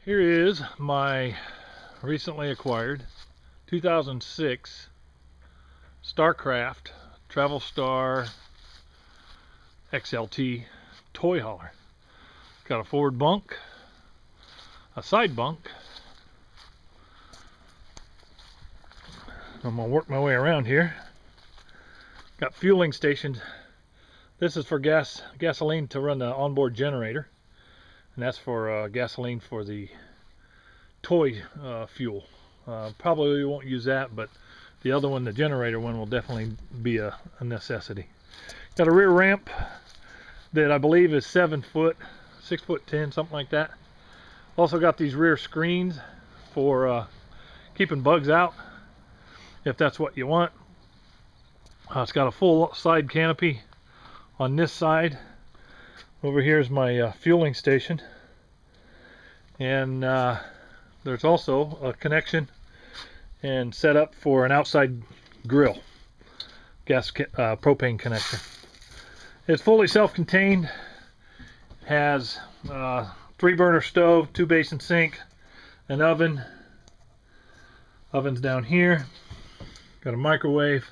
Here is my recently acquired 2006 StarCraft Travel Star XLT toy hauler. Got a forward bunk, a side bunk. I'm gonna work my way around here. Got fueling stations. This is for gasoline to run the onboard generator, and that's for gasoline for the toy fuel. Probably won't use that, but the other one, the generator one, will definitely be a necessity. Got a rear ramp that I believe is 7 foot, 6'10", something like that. Also got these rear screens for keeping bugs out, if that's what you want. It's got a full side canopy on this side. Over here is my fueling station, and there's also a connection and setup for an outside grill, propane connection. It's fully self-contained, has 3-burner stove, 2-basin sink, an oven. Oven's down here. Got a microwave.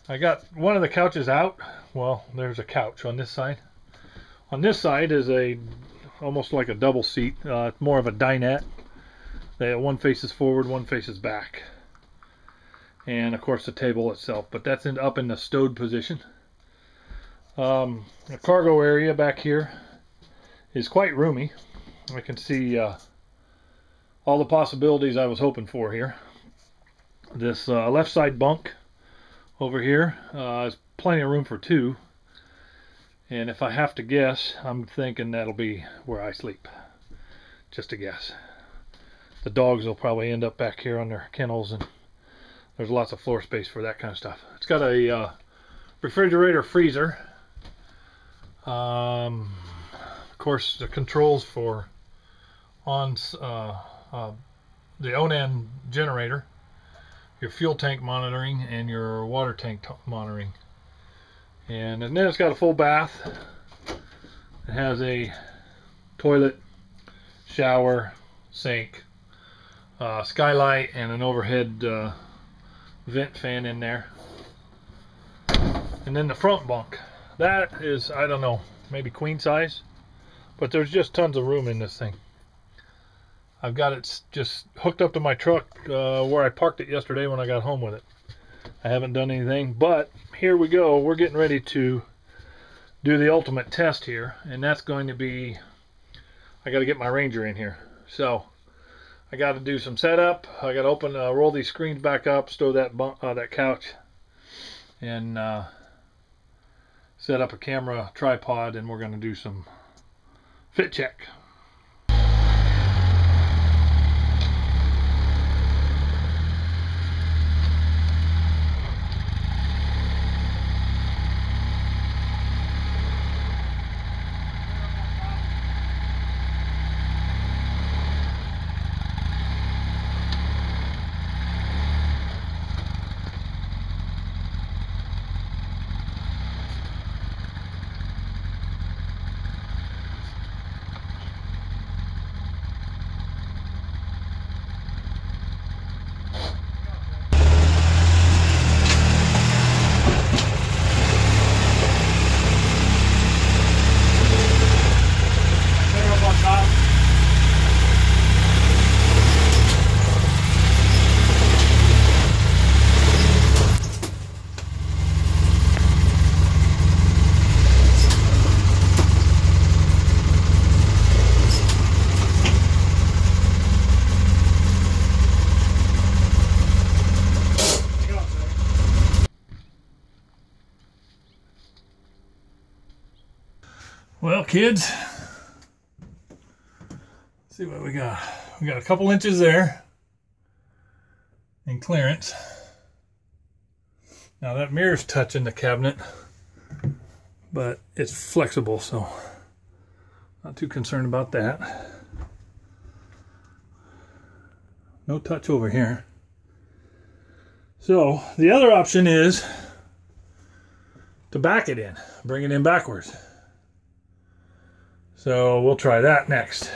I got one of the couches out. Well, there's a couch on this side. On this side is almost like a double seat. It's more of a dinette. One faces forward, one faces back. And of course the table itself, but that's up in the stowed position. The cargo area back here is quite roomy. I can see all the possibilities I was hoping for here. This left side bunk over here is plenty of room for 2. And if I have to guess, I'm thinking that'll be where I sleep. Just a guess. The dogs will probably end up back here on their kennels, and there's lots of floor space for that kind of stuff. It's got a refrigerator freezer. Of course, the controls for the Onan generator, your fuel tank monitoring, and your water tank monitoring. And then it's got a full bath. It has a toilet, shower, sink, skylight, and an overhead vent fan in there. And then the front bunk. That is, I don't know, maybe queen size, but there's just tons of room in this thing. I've got it just hooked up to my truck where I parked it yesterday when I got home with it. I haven't done anything, but here we go. We're getting ready to do the ultimate test here, and that's going to be, I got to get my Ranger in here. So I got to do some setup. I got to roll these screens back up, stow that couch, and set up a camera tripod, and we're going to do some fit check. Well, kids, let's see what we got. We got a couple inches there in clearance. Now that mirror's touching the cabinet, but it's flexible, so not too concerned about that. No touch over here. So the other option is to back it in, bring it in backwards. So we'll try that next.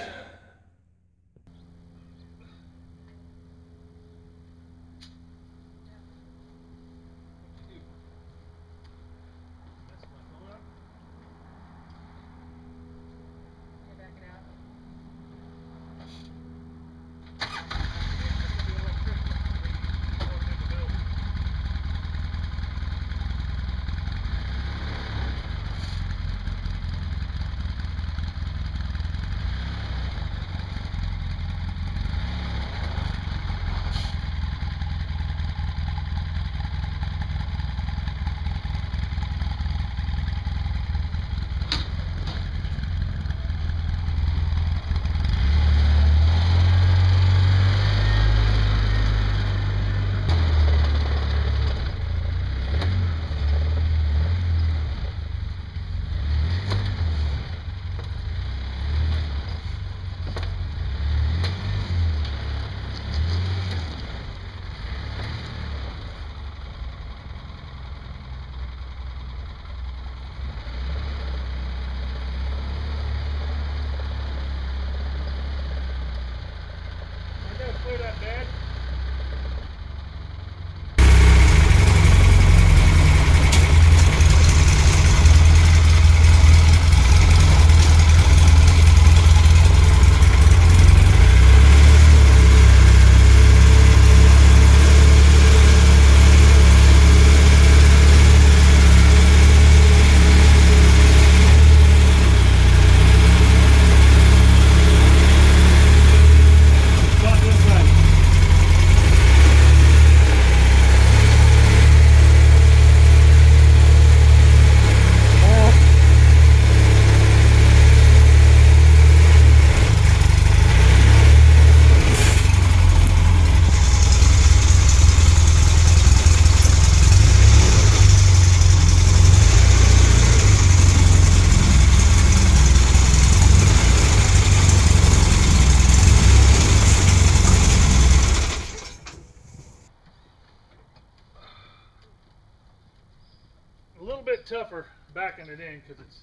tougher backing it in because it's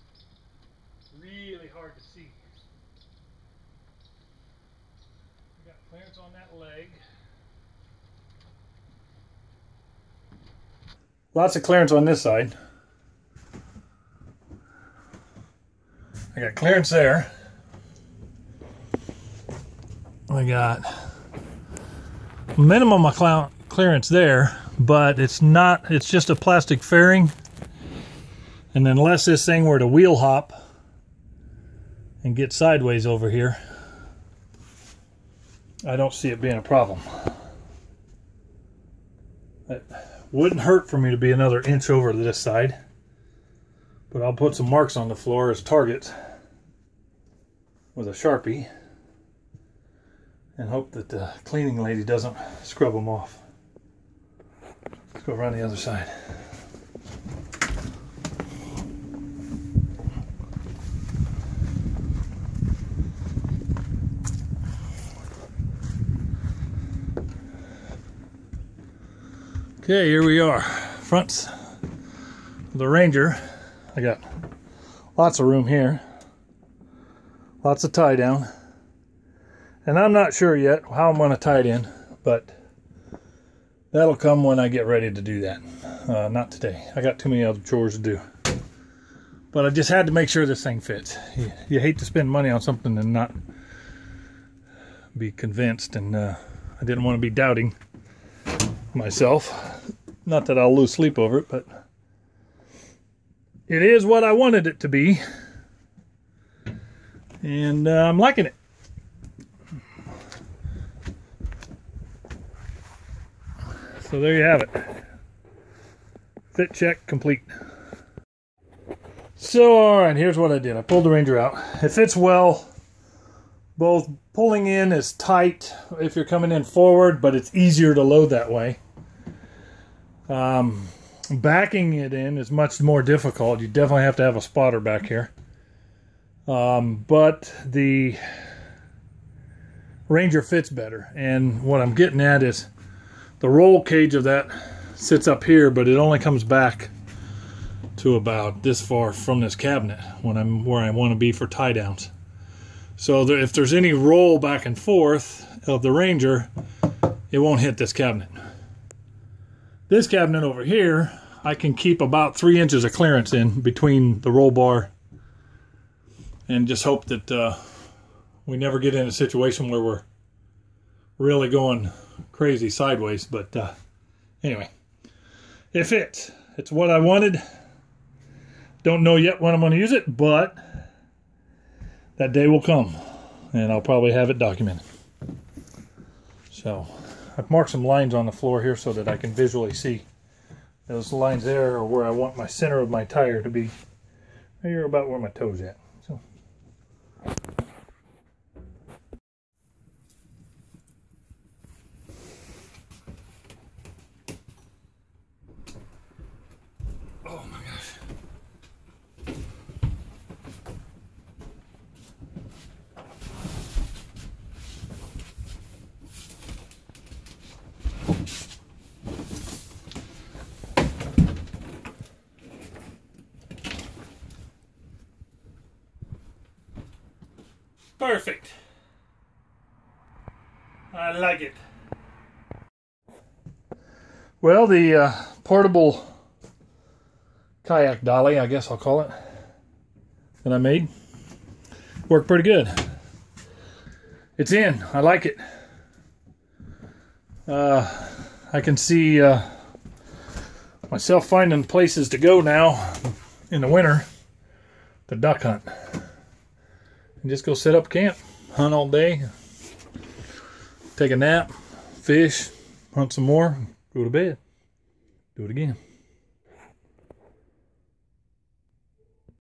really hard to see. We got clearance on that leg. Lots of clearance on this side. I got clearance there. I got minimum of clearance there, but it's not, it's just a plastic fairing. And unless this thing were to wheel hop and get sideways over here, I don't see it being a problem. It wouldn't hurt for me to be another inch over to this side, but I'll put some marks on the floor as targets with a Sharpie and hope that the cleaning lady doesn't scrub them off. Let's go around the other side. Okay, here we are. Fronts of the Ranger. I got lots of room here. Lots of tie down. And I'm not sure yet how I'm going to tie it in, but that'll come when I get ready to do that. Not today. I got too many other chores to do. But I just had to make sure this thing fits. You hate to spend money on something and not be convinced, and I didn't want to be doubting myself. Not that I'll lose sleep over it, but it is what I wanted it to be, and I'm liking it. So there you have it. Fit check complete. So alright, here's what I did. I pulled the Ranger out. It fits well. Both pulling in is tight if you're coming in forward, but it's easier to load that way. Backing it in is much more difficult. You definitely have to have a spotter back here. But the Ranger fits better. And what I'm getting at is the roll cage of that sits up here, but it only comes back to about this far from this cabinet when I'm where I want to be for tie downs. So if there's any roll back and forth of the Ranger, it won't hit this cabinet. This cabinet over here, I can keep about 3 inches of clearance in between the roll bar, and just hope that we never get in a situation where we're really going crazy sideways. But anyway, it fits. It's what I wanted. Don't know yet when I'm going to use it, but that day will come, and I'll probably have it documented. So I've marked some lines on the floor here so that I can visually see. Those lines there are where I want my center of my tire to be. Right here about where my toe's at. So. Oh my gosh. Perfect. I like it. Well, the portable kayak dolly, I guess I'll call it, that I made, worked pretty good. It's in. I like it. I can see myself finding places to go now in the winter to duck hunt. And just go set up camp, hunt all day, take a nap, fish, hunt some more, go to bed, do it again.